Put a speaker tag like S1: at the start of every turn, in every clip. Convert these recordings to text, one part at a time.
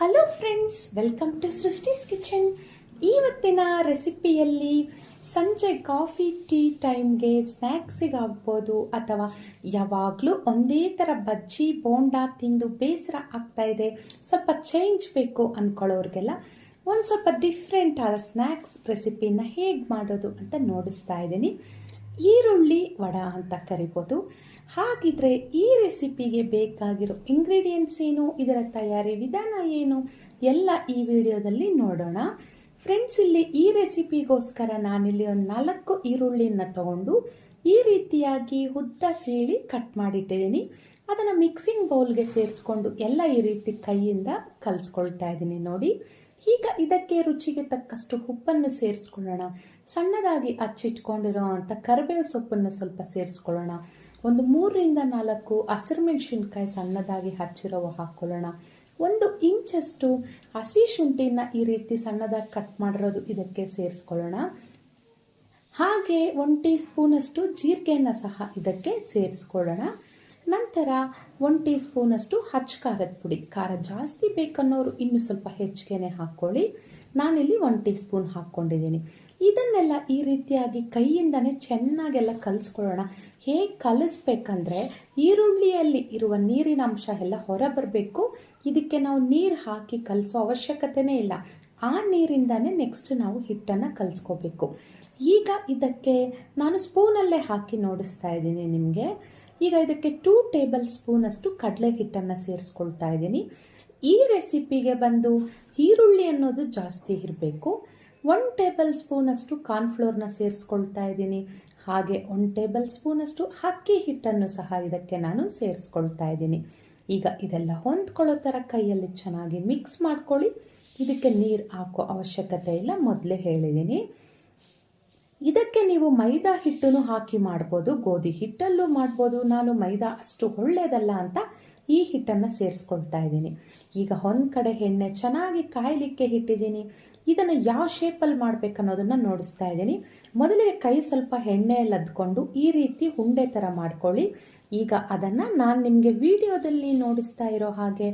S1: Hello friends, welcome to Srishti's kitchen. ಇವತ್ತಿನ ರೆಸಿಪಿಯಲ್ಲಿ ಸಂಜೆ ಕಾಫಿ ಟೀ ಟೈಮ್ಗೆ ಸ್ನ್ಯಾಕ್ಸಿಗಾಗ್ಬೋದು ಅಥವಾ ಯಾವಾಗಲೂ ಒಂದೇ ಥರ ಬಜ್ಜಿ ಬೋಂಡ ತಿಂದು ಬೇಸರ ಆಗ್ತಾಯಿದೆ, ಸ್ವಲ್ಪ ಚೇಂಜ್ ಬೇಕು ಅಂದ್ಕೊಳ್ಳೋರಿಗೆಲ್ಲ ಒಂದು ಸ್ವಲ್ಪ ಡಿಫ್ರೆಂಟ್ ಆದ ಸ್ನ್ಯಾಕ್ಸ್ ರೆಸಿಪಿನ ಹೇಗೆ ಮಾಡೋದು ಅಂತ ನೋಡಿಸ್ತಾ ಇದ್ದೀನಿ. ಈರುಳ್ಳಿ ವಡ ಅಂತ ಕರಿಬೋದು. ಹಾಗಿದ್ರೆ ಈ ರೆಸಿಪಿಗೆ ಬೇಕಾಗಿರೋ ಇಂಗ್ರೀಡಿಯೆಂಟ್ಸ್ ಏನು, ಇದರ ತಯಾರಿ ವಿಧಾನ ಏನು ಎಲ್ಲ ಈ ವಿಡಿಯೋದಲ್ಲಿ ನೋಡೋಣ. ಫ್ರೆಂಡ್ಸ್, ಇಲ್ಲಿ ಈ ರೆಸಿಪಿಗೋಸ್ಕರ ನಾನಿಲ್ಲಿ ಒಂದು 4 ಈರುಳ್ಳಿನ ತಗೊಂಡು ಈ ರೀತಿಯಾಗಿ ಉದ್ದ ಸೀಳಿ ಕಟ್ ಮಾಡಿಟ್ಟಿದ್ದೀನಿ. ಅದನ್ನು ಮಿಕ್ಸಿಂಗ್ ಬೌಲ್ಗೆ ಸೇರಿಸ್ಕೊಂಡು ಎಲ್ಲ ಈ ರೀತಿ ಕೈಯಿಂದ ಕಲಿಸ್ಕೊಳ್ತಾ ಇದ್ದೀನಿ ನೋಡಿ. ಈಗ ಇದಕ್ಕೆ ರುಚಿಗೆ ತಕ್ಕಷ್ಟು ಉಪ್ಪನ್ನು ಸೇರಿಸ್ಕೊಳ್ಳೋಣ. ಸಣ್ಣದಾಗಿ ಹಚ್ಚಿಟ್ಕೊಂಡಿರೋ ಅಂಥ ಕರಿಬೇವು ಸೊಪ್ಪನ್ನು ಸ್ವಲ್ಪ ಸೇರಿಸ್ಕೊಳ್ಳೋಣ. ಒಂದು 3ರಿಂದ 4 ಹಸಿರು ಮೆಣಸಿನ್ಕಾಯಿ ಸಣ್ಣದಾಗಿ ಹಚ್ಚಿರೋ ಹಾಕ್ಕೊಳ್ಳೋಣ. 1 ಇಂಚಷ್ಟು ಹಸಿ ಶುಂಠಿನ ಈ ರೀತಿ ಸಣ್ಣದಾಗಿ ಕಟ್ ಮಾಡಿರೋದು ಇದಕ್ಕೆ ಸೇರಿಸ್ಕೊಳ್ಳೋಣ. ಹಾಗೆ 1 ಟೀ ಸ್ಪೂನಷ್ಟು ಜೀರಿಗೆನ ಸಹ ಇದಕ್ಕೆ ಸೇರಿಸ್ಕೊಳ್ಳೋಣ. ನಂತರ 1 ಟೀ ಸ್ಪೂನಷ್ಟು ಖಾರದ ಪುಡಿ. ಖಾರ ಜಾಸ್ತಿ ಬೇಕನ್ನೋರು ಇನ್ನೂ ಸ್ವಲ್ಪ ಹೆಚ್ಚಿಗೆನೆ ಹಾಕ್ಕೊಳ್ಳಿ. ನಾನಿಲ್ಲಿ 1 ಟೀ ಸ್ಪೂನ್ ಹಾಕ್ಕೊಂಡಿದ್ದೀನಿ. ಇದನ್ನೆಲ್ಲ ಈ ರೀತಿಯಾಗಿ ಕೈಯಿಂದನೇ ಚೆನ್ನಾಗೆಲ್ಲ ಕಲಿಸ್ಕೊಳ್ಳೋಣ. ಹೇಗೆ ಕಲಿಸ್ಬೇಕಂದ್ರೆ ಈರುಳ್ಳಿಯಲ್ಲಿ ಇರುವ ನೀರಿನ ಅಂಶ ಎಲ್ಲ ಹೊರ ಬರಬೇಕು. ಇದಕ್ಕೆ ನಾವು ನೀರು ಹಾಕಿ ಕಲಿಸೋ ಅವಶ್ಯಕತೆನೇ ಇಲ್ಲ. ಆ ನೀರಿಂದನೇ ನೆಕ್ಸ್ಟ್ ನಾವು ಹಿಟ್ಟನ್ನು ಕಲಿಸ್ಕೋಬೇಕು. ಈಗ ಇದಕ್ಕೆ ನಾನು ಸ್ಪೂನಲ್ಲೇ ಹಾಕಿ ನೋಡಿಸ್ತಾ ಇದ್ದೀನಿ ನಿಮಗೆ. ಈಗ ಇದಕ್ಕೆ 2 ಟೇಬಲ್ ಸ್ಪೂನಷ್ಟು ಕಡಲೆ ಹಿಟ್ಟನ್ನು ಸೇರಿಸ್ಕೊಳ್ತಾ ಇದ್ದೀನಿ. ಈ ರೆಸಿಪಿಗೆ ಬಂದು ಈರುಳ್ಳಿ ಅನ್ನೋದು ಜಾಸ್ತಿ ಇರಬೇಕು. 1 ಟೇಬಲ್ ಸ್ಪೂನಷ್ಟು ಕಾರ್ನ್ಫ್ಲೋರ್ನ ಸೇರಿಸ್ಕೊಳ್ತಾ ಇದ್ದೀನಿ. ಹಾಗೆ 1 ಟೇಬಲ್ ಸ್ಪೂನಷ್ಟು ಅಕ್ಕಿ ಹಿಟ್ಟನ್ನು ಸಹ ಇದಕ್ಕೆ ನಾನು ಸೇರಿಸ್ಕೊಳ್ತಾ ಇದ್ದೀನಿ. ಈಗ ಇದೆಲ್ಲ ಹೊಂದ್ಕೊಳ್ಳೋ ಥರ ಕೈಯಲ್ಲಿ ಚೆನ್ನಾಗಿ ಮಿಕ್ಸ್ ಮಾಡ್ಕೊಳ್ಳಿ. ಇದಕ್ಕೆ ನೀರು ಹಾಕೋ ಅವಶ್ಯಕತೆ ಇಲ್ಲ, ಮೊದಲೇ ಹೇಳಿದ್ದೀನಿ. ಇದಕ್ಕೆ ನೀವು ಮೈದಾ ಹಿಟ್ಟನ್ನು ಹಾಕಿ ಮಾಡ್ಬೋದು, ಗೋಧಿ ಹಿಟ್ಟಲ್ಲೂ ಮಾಡ್ಬೋದು. ನಾನು ಮೈದಾ ಅಷ್ಟು ಒಳ್ಳೆಯದಲ್ಲ ಅಂತ ಈ ಹಿಟ್ಟನ್ನು ಸೇರಿಸ್ಕೊಳ್ತಾ ಇದ್ದೀನಿ. ಈಗ ಒಂದು ಕಡೆ ಎಣ್ಣೆ ಚೆನ್ನಾಗಿ ಕಾಯಲಿಕ್ಕೆ ಇಟ್ಟಿದ್ದೀನಿ. ಇದನ್ನು ಯಾವ ಶೇಪಲ್ಲಿ ಮಾಡಬೇಕನ್ನೋದನ್ನು ನೋಡಿಸ್ತಾ ಇದ್ದೀನಿ. ಮೊದಲಿಗೆ ಕೈ ಸ್ವಲ್ಪ ಎಣ್ಣೆಯಲ್ಲಿ ಅದ್ಕೊಂಡು ಈ ರೀತಿ ಉಂಡೆ ಥರ ಮಾಡ್ಕೊಳ್ಳಿ. ಈಗ ಅದನ್ನು ನಾನು ನಿಮಗೆ ವಿಡಿಯೋದಲ್ಲಿ ನೋಡಿಸ್ತಾ ಇರೋ ಹಾಗೆ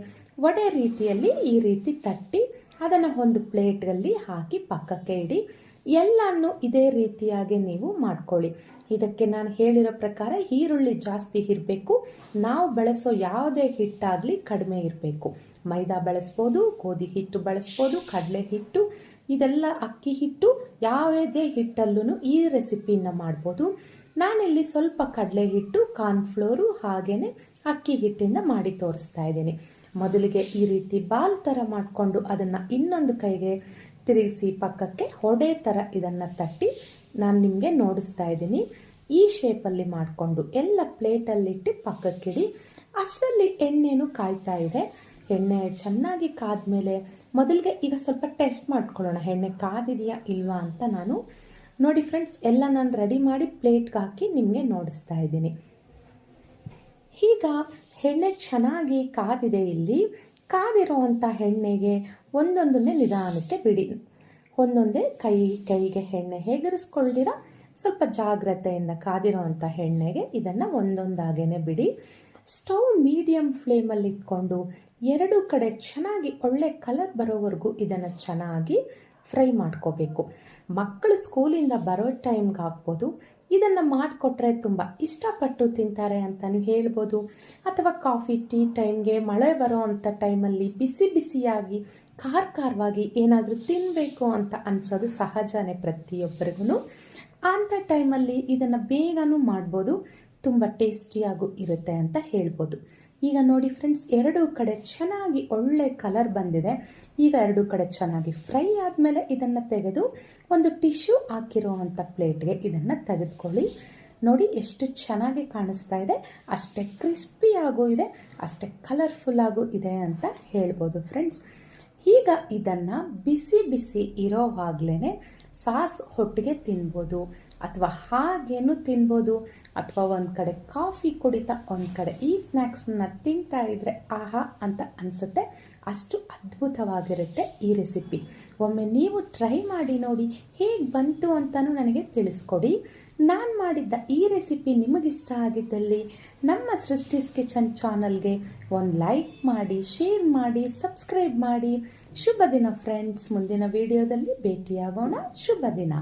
S1: ವಡೆ ರೀತಿಯಲ್ಲಿ ಈ ರೀತಿ ತಟ್ಟಿ ಅದನ್ನು ಒಂದು ಪ್ಲೇಟಲ್ಲಿ ಹಾಕಿ ಪಕ್ಕಕ್ಕೆ ಇಡಿ. ಎಲ್ಲನೂ ಇದೇ ರೀತಿಯಾಗಿ ನೀವು ಮಾಡ್ಕೊಳ್ಳಿ. ಇದಕ್ಕೆ ನಾನು ಹೇಳಿರೋ ಪ್ರಕಾರ ಈರುಳ್ಳಿ ಜಾಸ್ತಿ ಇರಬೇಕು. ನಾವು ಬಳಸೋ ಯಾವುದೇ ಹಿಟ್ಟಾಗಲಿ ಕಡಿಮೆ ಇರಬೇಕು. ಮೈದಾ ಬಳಸ್ಬೋದು, ಗೋಧಿ ಹಿಟ್ಟು ಬಳಸ್ಬೋದು, ಕಡಲೆ ಹಿಟ್ಟು, ಇದೆಲ್ಲ ಅಕ್ಕಿ ಹಿಟ್ಟು, ಯಾವುದೇ ಹಿಟ್ಟಲ್ಲೂ ಈ ರೆಸಿಪಿನ ಮಾಡ್ಬೋದು. ನಾನಿಲ್ಲಿ ಸ್ವಲ್ಪ ಕಡಲೆ ಹಿಟ್ಟು, ಕಾರ್ನ್ಫ್ಲೋರು ಹಾಗೆಯೇ ಅಕ್ಕಿ ಹಿಟ್ಟಿಂದ ಮಾಡಿ ತೋರಿಸ್ತಾ ಇದ್ದೀನಿ. ಮೊದಲಿಗೆ ಈ ರೀತಿ ಬಾಲ್ ಥರ ಮಾಡಿಕೊಂಡು ಅದನ್ನು ಇನ್ನೊಂದು ಕೈಗೆ ತಿರುಗಿಸಿ ಪಕ್ಕಕ್ಕೆ ಹೊಡೆ ಥರ ಇದನ್ನು ತಟ್ಟಿ ನಾನು ನಿಮಗೆ ನೋಡಿಸ್ತಾ ಇದ್ದೀನಿ. ಈ ಶೇಪಲ್ಲಿ ಮಾಡಿಕೊಂಡು ಎಲ್ಲ ಪ್ಲೇಟಲ್ಲಿಟ್ಟು ಪಕ್ಕಕ್ಕಿಡಿ. ಅಷ್ಟರಲ್ಲಿ ಎಣ್ಣೆನೂ ಕಾಯ್ತಾ ಇದೆ. ಎಣ್ಣೆ ಚೆನ್ನಾಗಿ ಕಾದ್ಮೇಲೆ ಮೊದಲಿಗೆ ಈಗ ಸ್ವಲ್ಪ ಟೆಸ್ಟ್ ಮಾಡ್ಕೊಳ್ಳೋಣ, ಎಣ್ಣೆ ಕಾದಿದೆಯಾ ಇಲ್ವಾ ಅಂತ. ನಾನು ನೋಡಿ ಫ್ರೆಂಡ್ಸ್, ಎಲ್ಲ ನಾನು ರೆಡಿ ಮಾಡಿ ಪ್ಲೇಟ್ಗೆ ಹಾಕಿ ನಿಮಗೆ ನೋಡಿಸ್ತಾ ಇದ್ದೀನಿ. ಈಗ ಎಣ್ಣೆ ಚೆನ್ನಾಗಿ ಕಾದಿದೆ. ಇಲ್ಲಿ ಕಾದಿರೋವಂಥ ಎಣ್ಣೆಗೆ ಒಂದೊಂದನ್ನೇ ನಿಧಾನಕ್ಕೆ ಬಿಡಿ. ಒಂದೊಂದೇ ಕೈಗೆ ಎಣ್ಣೆ ಹೇಗರಿಸ್ಕೊಳ್ದಿರ ಸ್ವಲ್ಪ ಜಾಗ್ರತೆಯಿಂದ ಕಾದಿರೋವಂಥ ಎಣ್ಣೆಗೆ ಇದನ್ನು ಒಂದೊಂದಾಗೇ ಬಿಡಿ. ಸ್ಟವ್ ಮೀಡಿಯಮ್ ಫ್ಲೇಮಲ್ಲಿ ಇಟ್ಕೊಂಡು 2 ಕಡೆ ಚೆನ್ನಾಗಿ ಒಳ್ಳೆ ಕಲರ್ ಬರೋವರೆಗೂ ಇದನ್ನು ಚೆನ್ನಾಗಿ ಫ್ರೈ ಮಾಡ್ಕೋಬೇಕು. ಮಕ್ಕಳು ಸ್ಕೂಲಿಂದ ಬರೋ ಟೈಮ್ಗೆ ಹಾಕ್ಬೋದು. ಇದನ್ನು ಮಾಡಿಕೊಟ್ರೆ ತುಂಬ ಇಷ್ಟಪಟ್ಟು ತಿಂತಾರೆ ಅಂತಲೂ ಹೇಳ್ಬೋದು. ಅಥವಾ ಕಾಫಿ ಟೀ ಟೈಮ್ಗೆ, ಮಳೆ ಬರೋ ಅಂಥ ಟೈಮಲ್ಲಿ ಬಿಸಿ ಬಿಸಿಯಾಗಿ ಖಾರವಾಗಿ ಏನಾದರೂ ತಿನ್ನಬೇಕು ಅಂತ ಅನಿಸೋದು ಸಹಜನೇ ಪ್ರತಿಯೊಬ್ಬರಿಗೂ. ಅಂಥ ಟೈಮಲ್ಲಿ ಇದನ್ನು ಬೇಗನೂ ಮಾಡ್ಬೋದು, ತುಂಬ ಟೇಸ್ಟಿಯಾಗೂ ಇರುತ್ತೆ ಅಂತ ಹೇಳ್ಬೋದು. ಈಗ ನೋಡಿ ಫ್ರೆಂಡ್ಸ್, 2 ಕಡೆ ಚೆನ್ನಾಗಿ ಒಳ್ಳೆ ಕಲರ್ ಬಂದಿದೆ. ಈಗ 2 ಕಡೆ ಚೆನ್ನಾಗಿ ಫ್ರೈ ಆದಮೇಲೆ ಇದನ್ನು ತೆಗೆದು ಒಂದು ಟಿಶ್ಯೂ ಹಾಕಿರೋ ಅಂಥ ಪ್ಲೇಟ್ಗೆ ಇದನ್ನು ತೆಗೆದುಕೊಳ್ಳಿ. ನೋಡಿ ಎಷ್ಟು ಚೆನ್ನಾಗಿ ಕಾಣಿಸ್ತಾ ಇದೆ, ಅಷ್ಟೇ ಕ್ರಿಸ್ಪಿಯಾಗೂ ಇದೆ, ಅಷ್ಟೇ ಕಲರ್ಫುಲ್ಲಾಗೂ ಇದೆ ಅಂತ ಹೇಳ್ಬೋದು ಫ್ರೆಂಡ್ಸ್. ಈಗ ಇದನ್ನು ಬಿಸಿ ಬಿಸಿ ಇರೋವಾಗಲೇ ಸಾಸ್ ಒಟ್ಟಿಗೆ ತಿನ್ಬೋದು, ಅಥವಾ ಹಾಗೇನು ತಿನ್ಬೋದು, ಅಥವಾ ಒಂದು ಕಡೆ ಕಾಫಿ ಕುಡಿತಾ ಒಂದು ಕಡೆ ಈ ಸ್ನ್ಯಾಕ್ಸನ್ನ ತಿಂತಾ ಇದ್ದರೆ ಆಹಾ ಅಂತ ಅನಿಸುತ್ತೆ. ಅಷ್ಟು ಅದ್ಭುತವಾಗಿರುತ್ತೆ ಈ ರೆಸಿಪಿ. ಒಮ್ಮೆ ನೀವು ಟ್ರೈ ಮಾಡಿ ನೋಡಿ, ಹೇಗೆ ಬಂತು ಅಂತಲೂ ನನಗೆ ತಿಳಿಸ್ಕೊಡಿ. ನಾನು ಮಾಡಿದ್ದ ಈ ರೆಸಿಪಿ ನಿಮಗಿಷ್ಟ ಆಗಿದ್ದಲ್ಲಿ ನಮ್ಮ ಸೃಷ್ಟಿಸ್ ಕಿಚನ್ ಚಾನಲ್ಗೆ ಒಂದು ಲೈಕ್ ಮಾಡಿ, ಶೇರ್ ಮಾಡಿ, ಸಬ್ಸ್ಕ್ರೈಬ್ ಮಾಡಿ. ಶುಭ ದಿನ ಫ್ರೆಂಡ್ಸ್. ಮುಂದಿನ ವಿಡಿಯೋದಲ್ಲಿ ಭೇಟಿಯಾಗೋಣ. ಶುಭ ದಿನ.